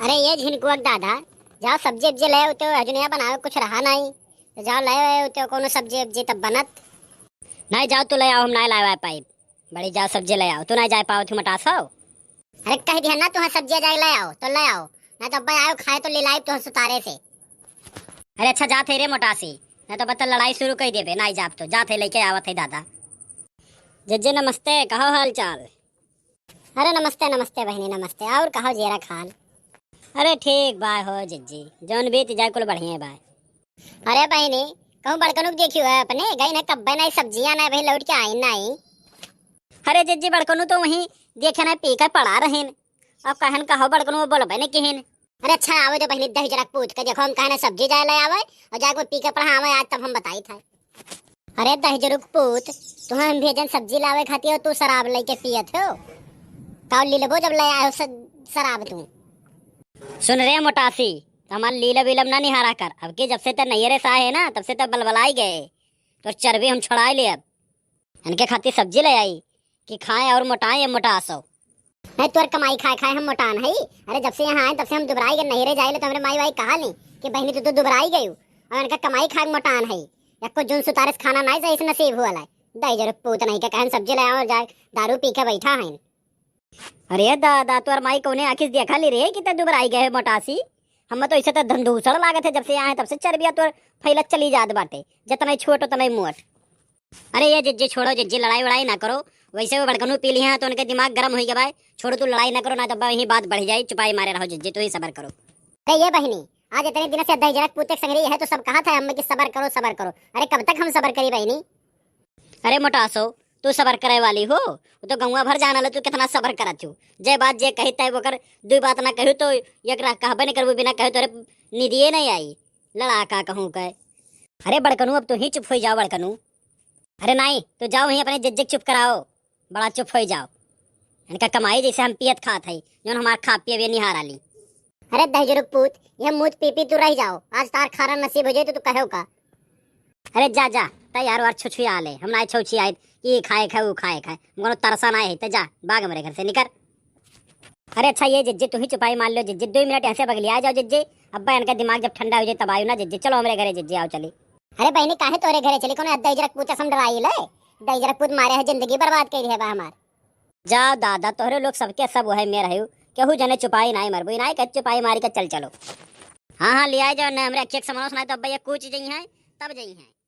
अरे ये झिनकुआ दादा, जाओ सब्जी अब्जी ले आओ तो हजनिया बनाओ, कुछ रहा नहीं तो जाओ ले आओ तो कोनो सब्जी अब्जी तब बनत। नहीं जाओ तू ले आओ, हम नहीं लाए पाइप बड़ी जाओ सब्जी ले आओ, तू नहीं जा पाओ थी मटासो। अरे कह दिया ना तुम सब्जी जाए ले आओ तो ले आओ, ना तो अब्बा आओ खाए तो ले लाई तो सुतारे से। अरे अच्छा जा थे रे मोटासी, नहीं तो बता लड़ाई शुरू कर देबे, नहीं जाप तो जा थे लेके आवत है दादा। जज्जे नमस्ते, कहो हाल चाल। अरे नमस्ते नमस्ते बहनी नमस्ते, और कहो जेरा खान। अरे ठीक बाय हो जज्जी, जौन बीत जाए कुल बढ़िया बाय। अरे बहनी कहूँ बड़कनुक देखियो है अपने गई ना कब्बे नहीं सब्जियां ना भाई लौट के आई नहीं। अरे जज्जी बड़कनु तो वहीं देखे ना पी कर पड़ा रहे, अब कहन कहो बड़कनु बोलो बने किहन। अरे अच्छा आवे तो बहनी दही जरा पूछ के देखो, हम कहना सब्जी जाए ले आवे और जाके पी के पढ़ा आवे आज तब हम बताई था। अरे दही जरूर पूत, तुम हम भेजन सब्जी लावे खाती हो, तू शराब लेके पियत हो काउ ले लेबो जब ले आयो शराब तू। सुन रे मोटासी, हमारे लीला विलम ना निहारा कर, अब के जब से तो नैयरे सा है ना तब से तो बलबलाई गए, तो चर्बी हम छुड़ाए ले। अब इनके खातिर सब्जी ले आई कि खाए और मोटाए मोटासो। नहीं तोर कमाई खाए खाए हम मोटान है। अरे जब से यहाँ आए तब से हम दुबराई गए, नहरे जाए तो हमरे माई वाई कहा ली कि बहनी तू तो दुबराई गई और इनका कमाई खाए मोटान है। या को जुन सुतारे खाना नहीं सही से नसीब हुआ लाई दही जरूर पूत नहीं के कहन सब्जी ले आओ जाए दारू पी के बैठा है। अरे दादा तोर माई कौने आखिर देखा ली रे कि दुबराई गए मोटासी, हम तो ऐसे तो धंधूसड़ लागत है, जब से आए तब से चर्बिया तो फैलत चली जात बाटे, जितना छोट उतना मोट। अरे ये जिज्जे छोड़ो, जिज्जे लड़ाई वड़ाई ना करो, वैसे वो बड़कनू पी ली है तो उनके दिमाग गर्म हो गया भाई। छोड़ो तू लड़ाई ना करो, ना तो वही बात बढ़ जाए, चुपाई मारे रहो जिज्जे, तो ही सबर करो। अरे ये बहनी आज इतने दिन से दही जरक पूते संग रही है तो सब कहा था हम कि सबर करो सबर करो। अरे कब तक हम सबर करी बहनी। अरे मोटासो तू सबर करे वाली हो, वो तो गंगा भर जाना तू कितना सबर करत हो। जय बात जे कही तय वो कर, दो बात ना कहू तो एकरा कहबे नहीं करबू, बिना कहे तो निदिए नहीं आई लड़ा का कहूँ कह। अरे बड़कनू अब तू ही चुप हो जाओ बड़कनू। अरे नहीं तो जाओ वहीं अपने जज्जे चुप कराओ, बड़ा चुप हो जाओ। इनका कमाई जैसे हम पियत खात है, जो हमार खा पिए निहारा ली। अरे दही जरूर पूत यह मुँह पी पी तू रह जाओ, आज तार खाना नसीब हो जाए तो तू कहो का। अरे जा जा तैयार वार छुछुआ ले, हम ना छुछी आए ये खाए खाए वो खाए खाए, हमको तरसा ना है तो जा भाग मेरे घर से निकर। अरे अच्छा ये जिज्जे तू ही चुपाई मान लो जिज्जे, 2 मिनट ऐसे बगली आ जाओ जिज्जे, अब्बा इनका दिमाग जब ठंडा हो जाए तब आयो ना जिज्जे, चलो हमारे घरे जिज्जे आओ चली। अरे बहनी काहे तोरे घरे चली, कोनो दही जरक पूत सम डराई ले, दही जरक पूत मारे है जिंदगी बर्बाद कर है बा हमार। जाओ दादा तोहरे लोग सबके सब वो है मेरा है, केहू जने चुपाई नहीं मरबू नहीं कह चुपाई मारी का चल चलो। हाँ हाँ ले आ जाओ, न हमरे अक्के समझो सुनाए तो अब्बा ये कुछ जई है तब जई है।